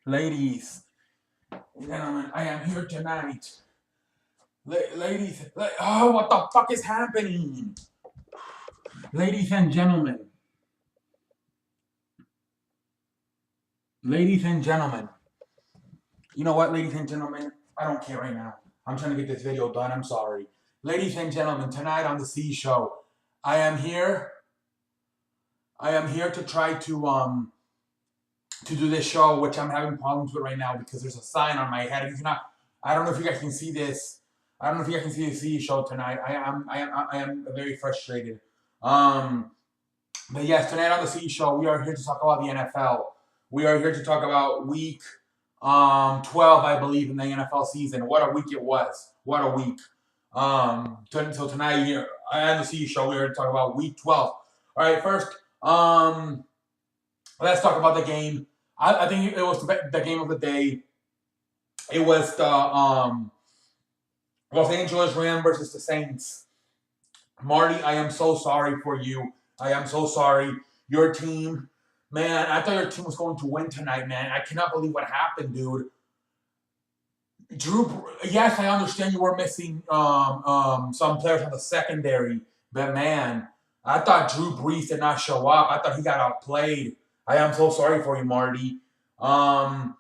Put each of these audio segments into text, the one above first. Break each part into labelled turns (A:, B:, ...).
A: Ladies, gentlemen, I am here tonight. Ladies, oh, what the fuck is happening? Ladies and gentlemen, ladies and gentlemen, you know what, ladies and gentlemen? I don't care right now. I'm trying to get this video done. I'm sorry. Ladies and gentlemen, tonight on the C Show, I am here. I am here to try to do this show, which I'm having problems with right now because there's a sign on my head. If you cannot, I don't know if you guys can see this. I don't know if you guys can see the C Show tonight. I am very frustrated. But yes, tonight on the C Show, we are here to talk about the NFL. We are here to talk about week 12, I believe, in the NFL season. What a week it was. What a week. So tonight here on the C Show, we're here to talk about week 12. All right, first, let's talk about the game. I think it was the game of the day. It was the Los Angeles Rams versus the Saints. Marty, I am so sorry for you. I am so sorry. Your team, man, I thought your team was going to win tonight, man. I cannot believe what happened, dude. Yes, I understand you were missing some players on the secondary, but man, I thought Drew Brees did not show up. I thought he got outplayed. I am so sorry for you, Marty. Man,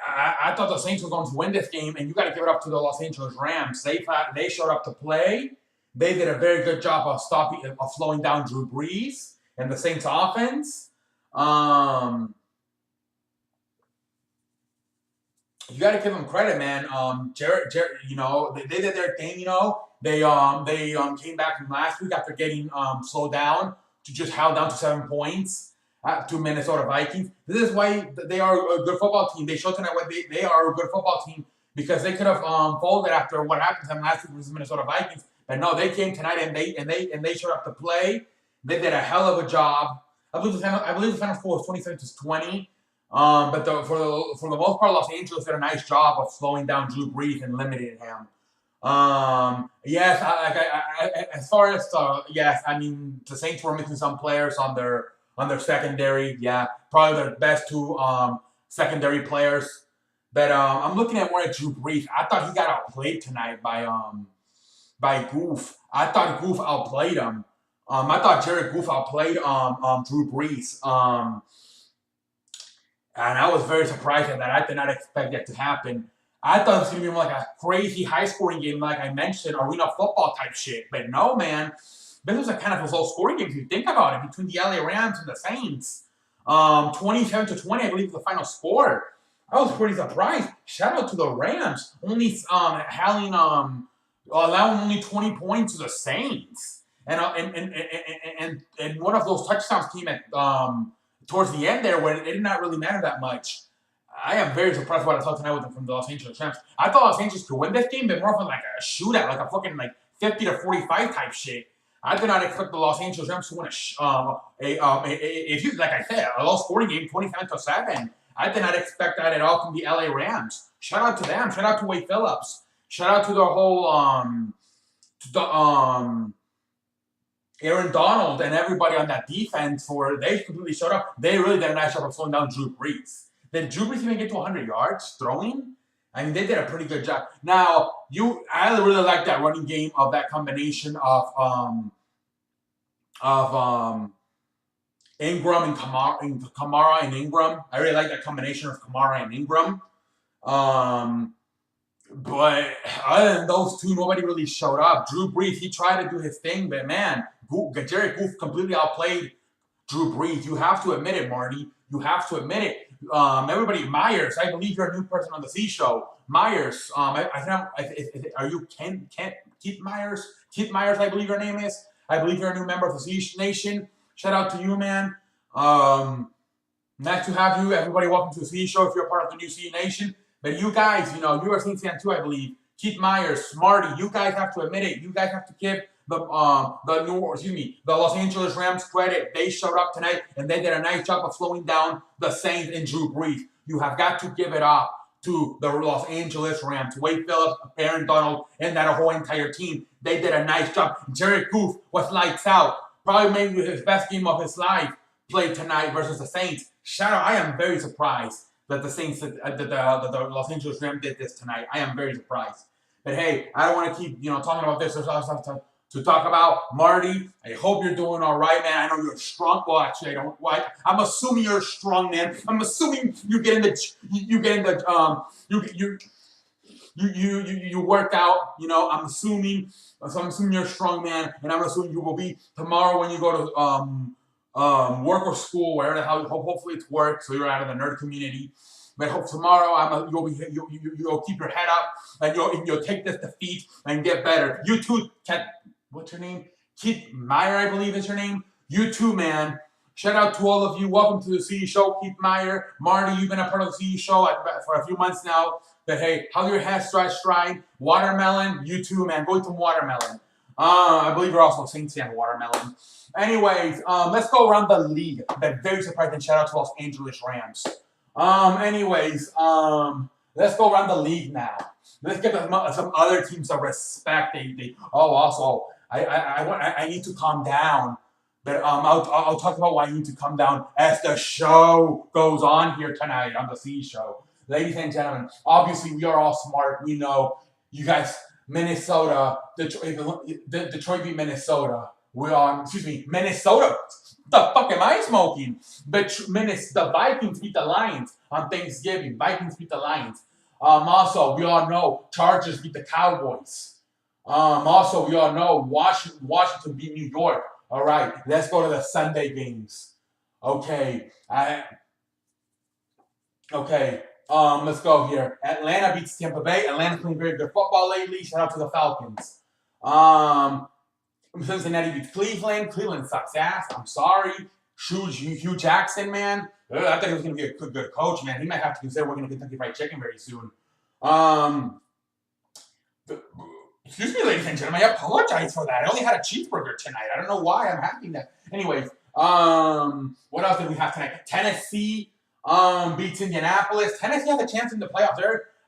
A: I thought the Saints were going to win this game, and you got to give it up to the Los Angeles Rams. They showed up to play. They did a very good job of slowing down Drew Brees and the Saints offense. You got to give them credit, man. Jared, you know, they did their thing. You know, they came back from last week after getting slowed down to just held down to 7 points to Minnesota Vikings. This is why they are a good football team. They showed tonight why they are a good football team because they could have folded after what happened to them last week versus Minnesota Vikings. But no, they came tonight and they showed up to play. They did a hell of a job. I believe the final score was 27-20. But for the most part, Los Angeles did a nice job of slowing down Drew Brees and limiting him. Yes, as far as yes, I mean the Saints were missing some players on their secondary. Yeah, probably their best two secondary players. But I'm looking at more at Drew Brees. I thought he got outplayed tonight by Goof. I thought Goof outplayed him. I thought Jared Goof outplayed Drew Brees. And I was very surprised at that. I did not expect that to happen. I thought it was going to be more like a crazy high-scoring game, like I mentioned, arena football type shit. But no, man. This was a kind of a low-scoring game if you think about it, between the LA Rams and the Saints. 27-20, I believe, was the final score. I was pretty surprised. Shout out to the Rams, only allowing only 20 points to the Saints. And one of those touchdowns came at towards the end there where it did not really matter that much. I am very surprised what I saw tonight with them from the Los Angeles Rams. I thought Los Angeles could win this game, but more of like a shootout, like a fucking 50-45 type shit. I did not expect the Los Angeles Rams to win like I said, a low scoring game, 27-7. I did not expect that at all from the LA Rams. Shout out to them. Shout out to Wade Phillips. Shout out to the whole Aaron Donald and everybody on that defense they completely showed up. They really did a nice job of slowing down Drew Brees. Did Drew Brees even get to 100 yards throwing? I mean, they did a pretty good job. Now, I really like that running game of that combination of Ingram and Kamara and Ingram. I really like that combination of Kamara and Ingram. But other than those two, nobody really showed up. Drew Brees, he tried to do his thing, but man, Jared Goof completely outplayed Drew Brees. You have to admit it, Marty. You have to admit it. Everybody, Myers, I believe you're a new person on the C Show. Myers, are you Keith Myers? Keith Myers, I believe your name is. I believe you're a new member of the C Nation. Shout out to you, man. Nice to have you. Everybody, welcome to the C Show if you're a part of the new C Nation. But you guys, you are Saints fan too, I believe. Keith Myers, Marty, you guys have to admit it. You guys have to give the Los Angeles Rams credit. They showed up tonight and they did a nice job of slowing down the Saints and Drew Brees. You have got to give it up to the Los Angeles Rams. Wade Phillips, Aaron Donald, and that whole entire team. They did a nice job. Jared Goof was lights out. Probably maybe his best game of his life. play tonight versus the Saints. Shout out! I am very surprised that the Saints, that the Los Angeles Rams did this tonight. I am very surprised. But hey, I don't want to keep talking about this. There's other stuff to talk about. Marty, I hope you're doing all right, man. I know you're strong. Well, actually, I don't. Well, I'm assuming you're a strong man. I'm assuming you get in the you work out. I'm assuming. So I'm assuming you're a strong man, and I'm assuming you will be tomorrow when you go to work or school, wherever the hell. Hopefully it's work, so you're out of the nerd community. But hope tomorrow you'll keep your head up and you'll take this defeat and get better. You too, what's your name? Keith Meyer, I believe is your name. You too, man. Shout out to all of you. Welcome to the CE Show, Keith Meyer. Marty, you've been a part of the CE Show for a few months now. But hey, how's your head stride? Watermelon, you too, man. Go eat some watermelon. I believe you're also a Saints fan, watermelon. Anyways, let's go around the league. But very surprising. Shout out to Los Angeles Rams. Let's go around the league now. Let's get some other teams some respect. Also, I need to calm down. But I'll talk about why I need to calm down as the show goes on here tonight on the C Show. Ladies and gentlemen, obviously we are all smart. We know you guys, Minnesota, Detroit beat Minnesota. Minnesota. The fuck am I smoking? The Vikings beat the Lions on Thanksgiving. Vikings beat the Lions. Also, we all know Chargers beat the Cowboys. Also, we all know Washington beat New York. All right, let's go to the Sunday games. Okay. Let's go here. Atlanta beats Tampa Bay. Atlanta's playing very good football lately. Shout out to the Falcons. Cincinnati beats Cleveland. Cleveland sucks ass. I'm sorry. Hugh Jackson, man. I thought he was going to be a good coach, man. He might have to consider working at Kentucky Fried Chicken very soon. Excuse me, ladies and gentlemen. I apologize for that. I only had a cheeseburger tonight. I don't know why I'm having that. Anyways, what else did we have tonight? Tennessee beats Indianapolis. Tennessee has a chance in the playoffs.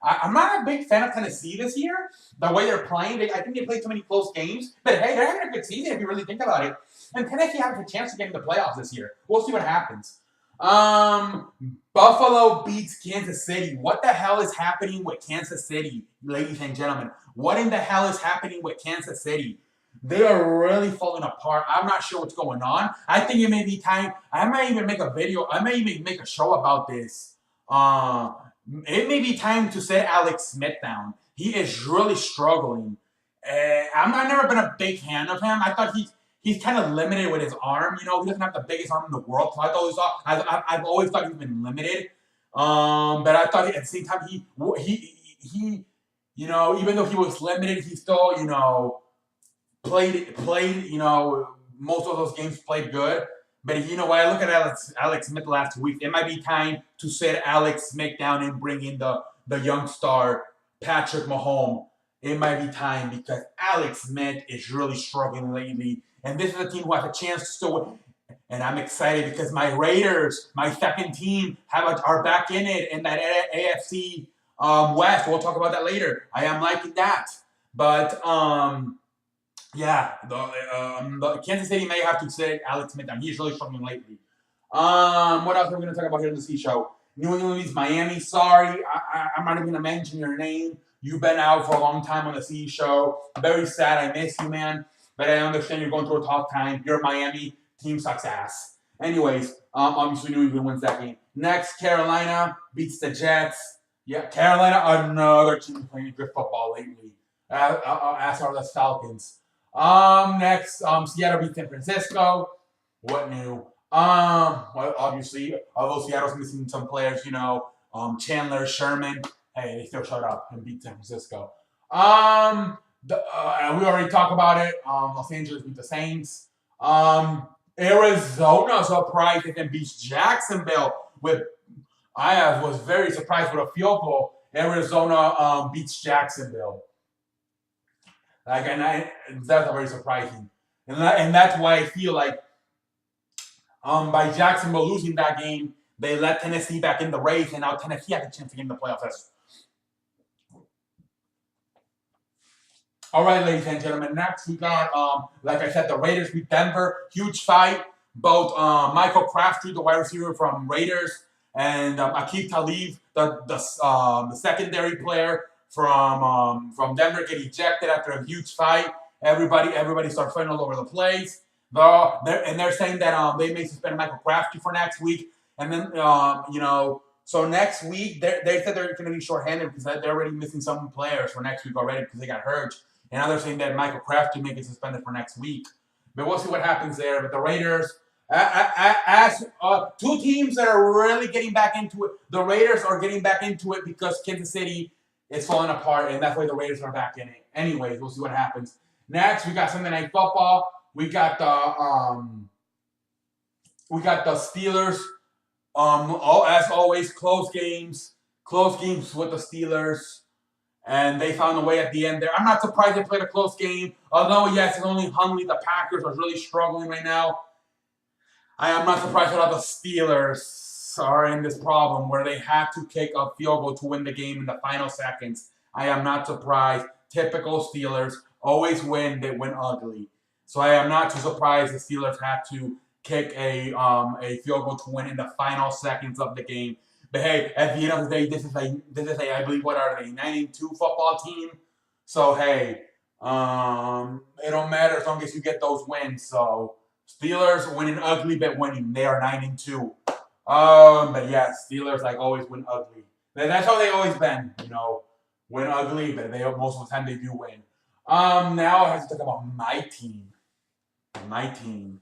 A: I'm not a big fan of Tennessee this year. The way they're playing, I think they played too many close games. But hey, they're having a good season if you really think about it. And Tennessee has a chance to get in the playoffs this year. We'll see what happens. Buffalo beats Kansas City. What the hell is happening with Kansas City, ladies and gentlemen? What in the hell is happening with Kansas City? They are really falling apart. I'm not sure what's going on. I think it may be time. I might even make a video. I may even make a show about this. It may be time to set Alex Smith down. He is really struggling. I've never been a big fan of him. I thought he's kind of limited with his arm. He doesn't have the biggest arm in the world. So I've always thought he's been limited. But I thought at the same time he even though he was limited, he still played. Most of those games played good. But when I look at Alex Smith last week, it might be time to set Alex Smith down and bring in the young star, Patrick Mahomes. It might be time because Alex Smith is really struggling lately. And this is a team who has a chance to still win. And I'm excited because my Raiders, my second team, are back in it in that AFC West. We'll talk about that later. I am liking that. But the Kansas City may have to sit Alex Smith down. He's really struggling lately. What else are we going to talk about here in the C Show? New England beats Miami. Sorry, I'm not even going to mention your name. You've been out for a long time on the C Show. Very sad. I miss you, man. But I understand you're going through a tough time. Your Miami team sucks ass. Anyways, obviously New England wins that game. Next, Carolina beats the Jets. Yeah, Carolina, another team playing good football lately. As are the Falcons. Next, Seattle beats San Francisco. What new? Well, obviously, although Seattle's missing some players, Chandler, Sherman. Hey, they still showed up and beat San Francisco. We already talked about it. Los Angeles beat the Saints. Arizona surprised and beats Jacksonville I was very surprised with a field goal. Arizona beats Jacksonville. That's very surprising. And that's why I feel like by Jacksonville losing that game, they let Tennessee back in the race, and now Tennessee has a chance to get in the playoffs. All right, ladies and gentlemen. Next, we got, like I said, the Raiders beat Denver. Huge fight. both Michael Crabtree, the wide receiver from Raiders, and Aqib Talib, the secondary player from Denver, get ejected after a huge fight. Everybody starts fighting all over the place. They're saying that they may suspend Michael Crabtree for next week, and then so next week they said they're going to be shorthanded because they're already missing some players for next week already because they got hurt, and now they're saying that Michael Crabtree may get suspended for next week. But we'll see what happens there. But the Raiders, as two teams that are really getting back into it, the Raiders are getting back into it because Kansas City is falling apart, and that's why the Raiders are back in it. Anyways, we'll see what happens. Next, we got Sunday Night Football. We got the Steelers. As always, close games with the Steelers, and they found a way at the end there. I'm not surprised they played a close game, although yes, it's only Huntley. The Packers are really struggling right now. I am not surprised at all the Steelers are in this problem where they had to kick a field goal to win the game in the final seconds. I am not surprised. Typical Steelers always win. They win ugly. So I am not too surprised the Steelers had to kick a field goal to win in the final seconds of the game. But hey, at the end of the day, this is a I believe what are they 9-2 football team. So hey, it don't matter as long as you get those wins. So Steelers winning ugly but winning. They are 9-2. But yeah, Steelers like always win ugly. That's how they always been. Win ugly, but they most of the time they do win. Now I have to talk about my team. My team.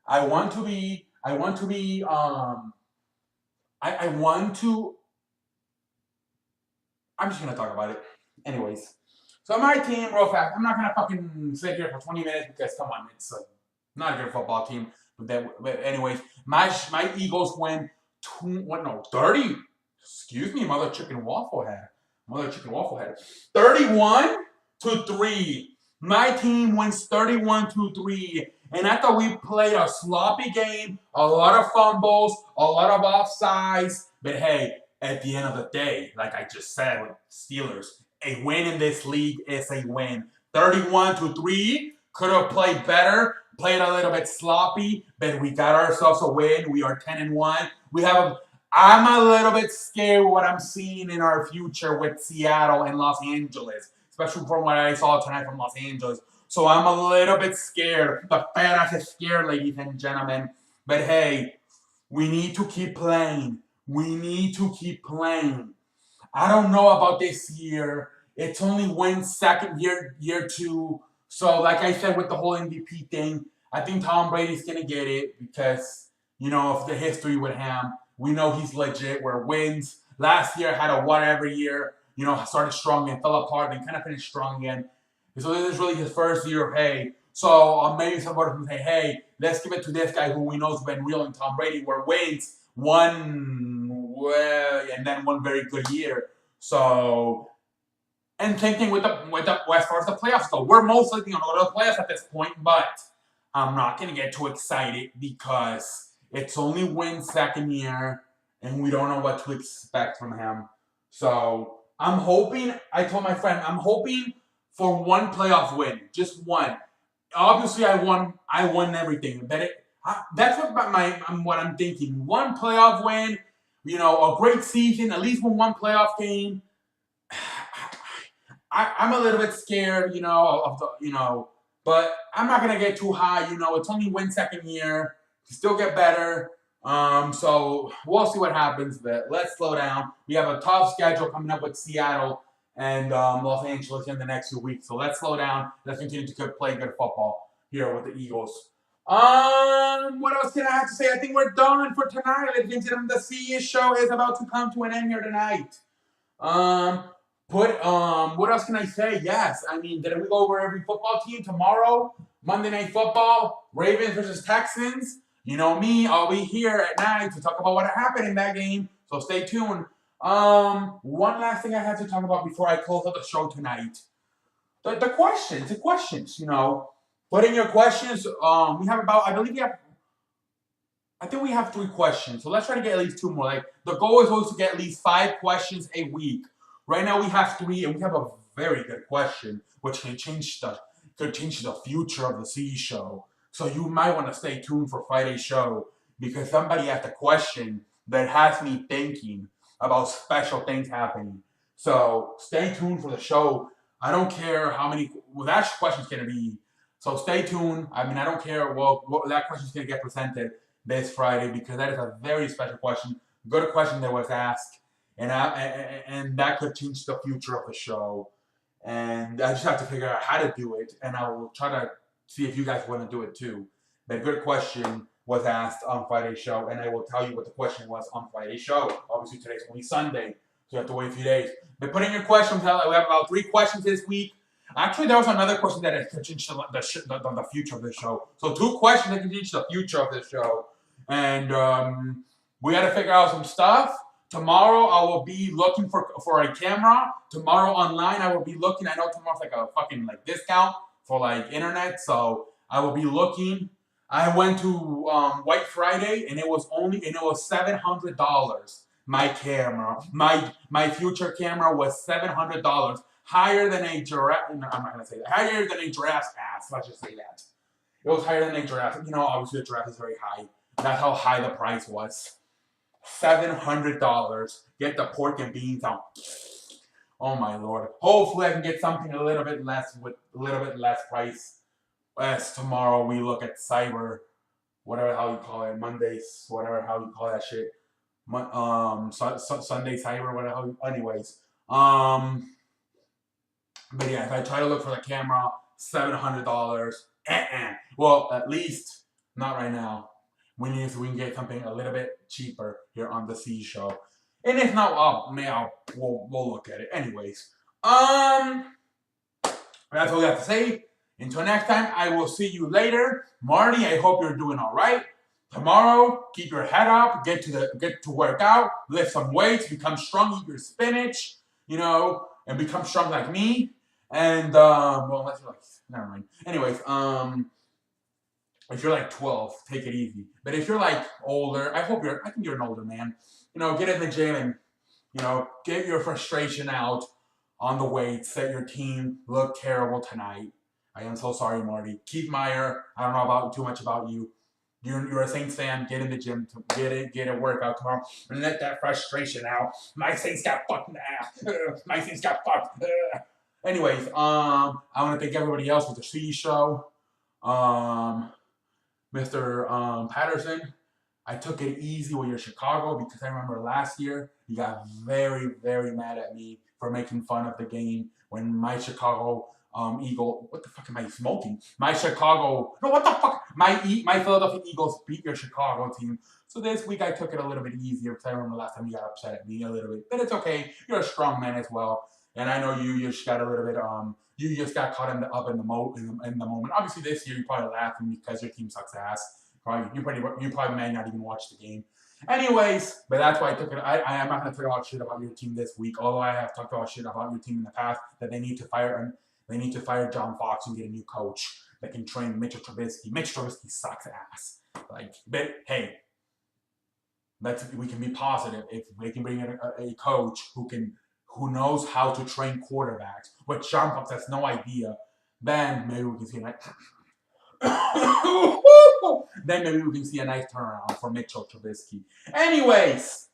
A: I want to. I'm just gonna talk about it. Anyways, so my team, real fast. I'm not gonna fucking sit here for 20 minutes because come on, it's not a good football team. But anyways, my Eagles win 30. Excuse me, mother chicken waffle head. 31-3. My team wins 31-3. And I thought we played a sloppy game, a lot of fumbles, a lot of offsides. But hey, at the end of the day, like I just said with Steelers, a win in this league is a win. 31-3. Could have played better, played a little bit sloppy, but we got ourselves a win. We are 10-1. I'm a little bit scared what I'm seeing in our future with Seattle and Los Angeles, especially from what I saw tonight from Los Angeles. So I'm a little bit scared. The fan ass is scared, ladies and gentlemen. But hey, we need to keep playing. I don't know about this year. It's only Wynn's second year two. So like I said with the whole MVP thing, I think Tom Brady's going to get it because, of the history with him. We know he's legit. Where Wins last year had a whatever year, started strong and fell apart, then kind of finished strong again. So this is really his first year of hey. So maybe somebody can say, hey, let's give it to this guy who we know has been real in Tom Brady, where Wins won and then one very good year. So, and same thing with the as far as the playoffs go. We're most likely going to go to the playoffs at this point, but I'm not going to get too excited because it's only Wynn's second year, and we don't know what to expect from him. So I'm hoping. I told my friend I'm hoping for one playoff win, just one. Obviously, I won everything, but that's what I'm thinking. One playoff win, a great season, at least one playoff game. I'm a little bit scared, but I'm not gonna get too high. It's only Wynn's second year. Still get better. So we'll see what happens. But let's slow down. We have a tough schedule coming up with Seattle and Los Angeles in the next 2 weeks. So let's slow down. Let's continue to play good football here with the Eagles. What else can I have to say? I think we're done for tonight, ladies and gentlemen. The CE show is about to come to an end here tonight. What else can I say? Yes, did we go over every football team tomorrow? Monday Night Football, Ravens versus Texans. You know me, I'll be here at night to talk about what happened in that game. So stay tuned. One last thing I have to talk about before I close out the show tonight. The questions, Put in your questions. We have I think we have 3 questions. So let's try to get at least 2 more. Like the goal is always to get at least 5 questions a week. Right now we have 3, and we have a very good question, which can change the future of the CE show. So you might want to stay tuned for Friday's show because somebody asked a question that has me thinking about special things happening. So stay tuned for the show. I don't care how many. Well, that question's gonna be. So stay tuned. I mean, I don't care. Well, what that question's gonna get presented this Friday because that is a very special question. Good question that was asked, and that could change the future of the show. And I just have to figure out how to do it, and I will try to see if you guys want to do it too. But good question was asked on Friday's show, and I will tell you what the question was on Friday's show. Obviously, today's only Sunday, so you have to wait a few days. But put in your questions. We have about 3 questions this week. Actually, there was another question that could change the future of the show. So 2 questions that can change the future of the show. And we got to figure out some stuff. Tomorrow I will be looking for a camera. Tomorrow online I will be looking. I know tomorrow's like a fucking like discount for like internet, so I will be looking. I went to White Friday and it was $700. My camera, my future camera was $700, higher than a giraffe. No, I'm not gonna say that. Higher than a giraffe's ass. Let's just say that. It was higher than a giraffe. You know, obviously a giraffe is very high. That's how high the price was. $700. Get the pork and beans out. Oh my lord. Hopefully I can get something a little bit less with a little bit less price. As tomorrow we look at cyber, whatever how you call it, Mondays, whatever how you call that shit. Sunday cyber, whatever. Anyways, but yeah, if I try to look for the camera, $700. Well, at least not right now. We can get something a little bit cheaper here on the C show. And if not, we'll look at it. Anyways, that's all we have to say. Until next time, I will see you later. Marty, I hope you're doing all right. Tomorrow, keep your head up, get to work out, lift some weights, become strong, eat your spinach, and become strong like me. And well, unless you're like, never mind. Anyways, if you're like 12, take it easy. But if you're like older, I think you're an older man. Get in the gym and, get your frustration out on the weights that your team looked terrible tonight. I am so sorry, Marty. Keith Meyer, I don't know too much about you. You're a Saints fan. Get in the gym. Get a workout tomorrow and let that frustration out. My Saints got fucked in the ass. My Saints got fucked. Anyways, I want to thank everybody else with the C show. Mr. Patterson, I took it easy with your Chicago because I remember last year you got very, very mad at me for making fun of the game when my Chicago Eagle. What the fuck am I smoking? My Philadelphia Eagles beat your Chicago team. So this week I took it a little bit easier because I remember last time you got upset at me a little bit. But it's okay. You're a strong man as well. And I know you just got a little bit you just got caught in the moment. Obviously this year you're probably laughing because your team sucks ass. You probably may not even watch the game. Anyways, but that's why I took it. I am not going to talk about shit about your team this week, although I have talked about shit about your team in the past that they need to fire John Fox and get a new coach that can train Mitchell Trubisky. Mitch Trubisky sucks ass. But hey, we can be positive if they can bring in a coach who knows how to train quarterbacks, which John Fox has no idea. Then maybe we can see a nice turnaround for Mitchell Trubisky. Anyways,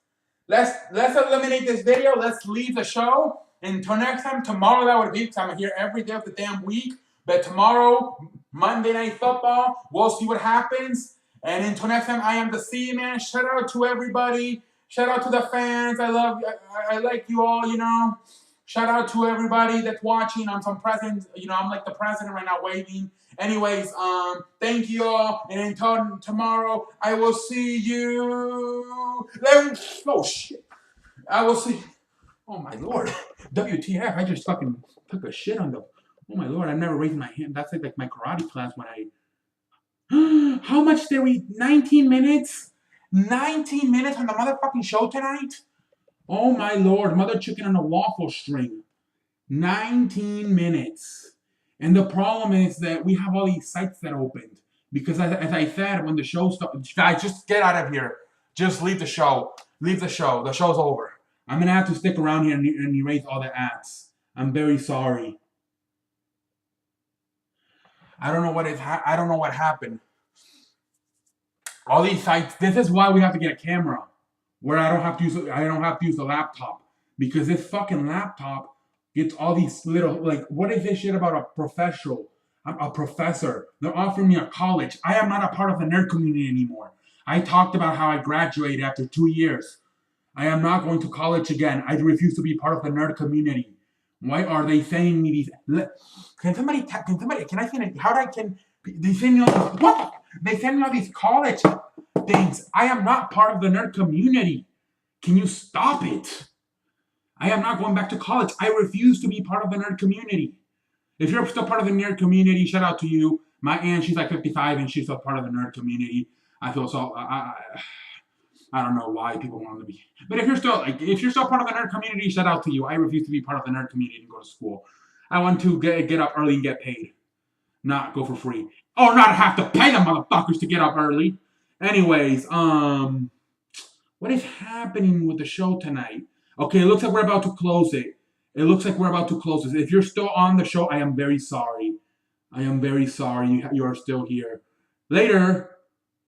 A: let's eliminate this video. Let's leave the show. Until next time, tomorrow that would be because I'm here every day of the damn week. But tomorrow, Monday Night Football, we'll see what happens. And until next time, I am the C Man. Shout out to everybody. Shout out to the fans. I like you all. Shout out to everybody that's watching. I'm some president. I'm like the president right now, waving. Anyways, thank you all, and until tomorrow, I will see you. Oh shit! I will see. Oh my lord! WTF? I just fucking took a shit on the. Oh my lord! I've never raised my hand. That's like my karate class when I. How much did we? 19 minutes. 19 minutes on the motherfucking show tonight. Oh my lord! Mother chicken on a waffle string. 19 minutes. And the problem is that we have all these sites that opened. Because as I said, when the show started, guys, just get out of here. Just leave the show. Leave the show. The show's over. I'm going to have to stick around here and erase all the ads. I'm very sorry. I don't know what happened. All these sites. This is why we have to get a camera, where I don't have to use the laptop, because this fucking laptop gets all these little, like, what is this shit about a professional? I'm a professor. They're offering me a college. I am not a part of the nerd community anymore. I talked about how I graduated after 2 years. I am not going to college again. I refuse to be part of the nerd community. Why are they saying me these? Can somebody? Can I send? How do I can? They send me all these, what? They send me all these college things. I am not part of the nerd community. Can you stop it? I am not going back to college. I refuse to be part of the nerd community. If you're still part of the nerd community, shout out to you. My aunt, she's like 55 and she's still part of the nerd community. I feel so. I don't know why people want to be, but if you're still part of the nerd community, shout out to you. I refuse to be part of the nerd community and go to school. I want to get up early and get paid, not go for free, or not have to pay the motherfuckers to get up early. Anyways, what is happening with the show tonight? Okay, it looks like we're about to close it. If you're still on the show, I am very sorry. You are still here. Later.